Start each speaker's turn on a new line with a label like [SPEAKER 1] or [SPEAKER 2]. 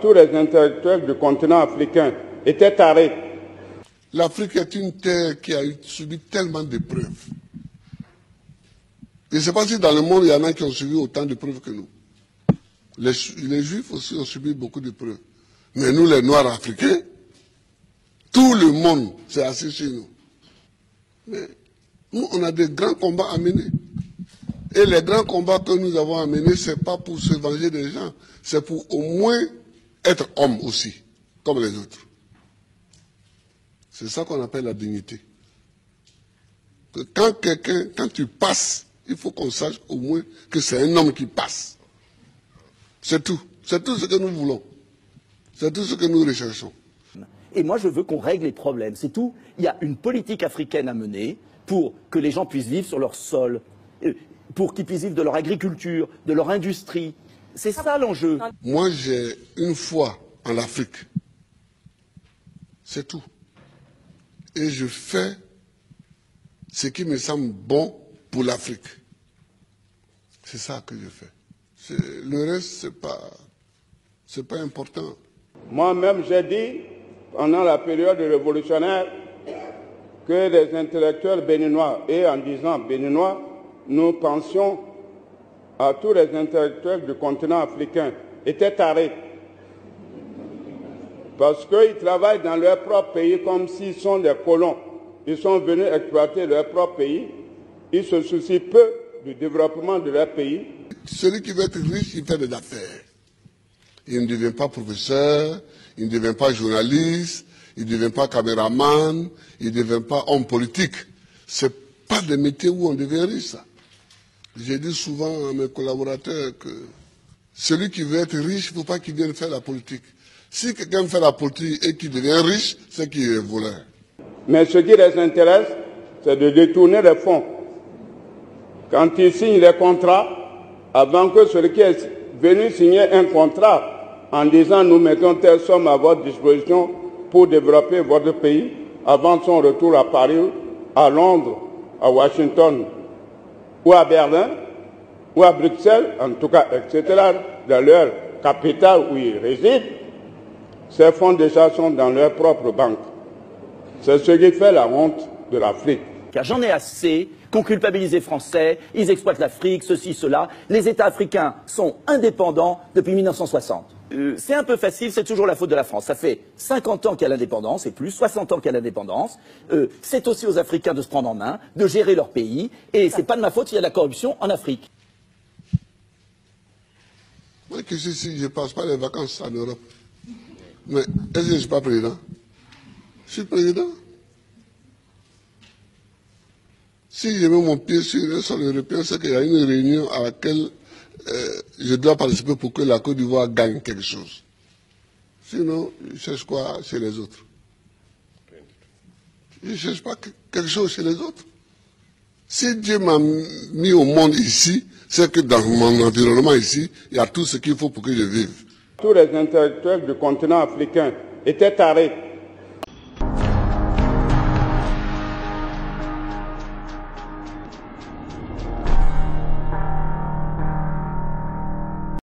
[SPEAKER 1] Tous les intellectuels du continent africain étaient tarés.
[SPEAKER 2] L'Afrique est une terre qui a subi tellement d'épreuves. Je ne sais pas si dans le monde, il y en a qui ont subi autant d'épreuves que nous. Les Juifs aussi ont subi beaucoup d'épreuves. Mais nous, les Noirs africains, tout le monde s'est assis sur nous. Mais nous, on a des grands combats à mener. Et les grands combats que nous avons à mener, ce n'est pas pour se venger des gens, c'est pour au moins être homme aussi, comme les autres. C'est ça qu'on appelle la dignité. Que quand tu passes, il faut qu'on sache au moins que c'est un homme qui passe. C'est tout. C'est tout ce que nous voulons. C'est tout ce que nous recherchons.
[SPEAKER 3] Et moi, je veux qu'on règle les problèmes, c'est tout. Il y a une politique africaine à mener pour que les gens puissent vivre sur leur sol, pour qu'ils puissent vivre de leur agriculture, de leur industrie. C'est ça l'enjeu.
[SPEAKER 2] Moi, j'ai une foi en l'Afrique. C'est tout. Et je fais ce qui me semble bon pour l'Afrique. C'est ça que je fais. Le reste, c'est pas important.
[SPEAKER 1] Moi-même, j'ai dit, pendant la période révolutionnaire, que les intellectuels béninois, et en disant béninois, nous pensions à tous les intellectuels du continent africain, étaient tarés. Parce qu'ils travaillent dans leur propre pays comme s'ils sont des colons. Ils sont venus exploiter leur propre pays. Ils se soucient peu du développement de leur pays.
[SPEAKER 2] Celui qui veut être riche, il fait des affaires. Il ne devient pas professeur, il ne devient pas journaliste, il ne devient pas caméraman, il ne devient pas homme politique. Ce n'est pas des métiers où on devient riche, ça. J'ai dit souvent à mes collaborateurs que celui qui veut être riche, il ne faut pas qu'il vienne faire la politique. Si quelqu'un fait la politique et qu'il devient riche, c'est qu'il est voleur.
[SPEAKER 1] Mais ce qui les intéresse, c'est de détourner les fonds. Quand ils signent les contrats, avant que celui qui est venu signer un contrat en disant nous mettons telle somme à votre disposition pour développer votre pays, avant son retour à Paris, à Londres, à Washington, ou à Berlin, ou à Bruxelles, en tout cas, etc., dans leur capitale où ils résident, ces fonds déjà sont dans leur propre banque. C'est ce qui fait la honte de l'Afrique.
[SPEAKER 3] Car j'en ai assez qu'on culpabilise les Français, ils exploitent l'Afrique, ceci, cela. Les États africains sont indépendants depuis 1960. C'est un peu facile, c'est toujours la faute de la France. Ça fait 50 ans qu'il y a l'indépendance, et plus, 60 ans qu'il y a l'indépendance. C'est aussi aux Africains de se prendre en main, de gérer leur pays, et c'est pas de ma faute s'il y a de la corruption en Afrique.
[SPEAKER 2] Moi, que si je ne passe pas les vacances en Europe, mais est-ce que je ne suis pas président? Je suis président. Si je mets mon pied sur un sol européen, c'est qu'il y a une réunion à laquelle je dois participer pour que la Côte d'Ivoire gagne quelque chose. Sinon, je cherche quoi chez les autres? Je ne cherche pas quelque chose chez les autres. Si Dieu m'a mis au monde ici, c'est que dans mon environnement ici, il y a tout ce qu'il faut pour que je vive.
[SPEAKER 1] Tous les intellectuels du continent africain étaient tarés.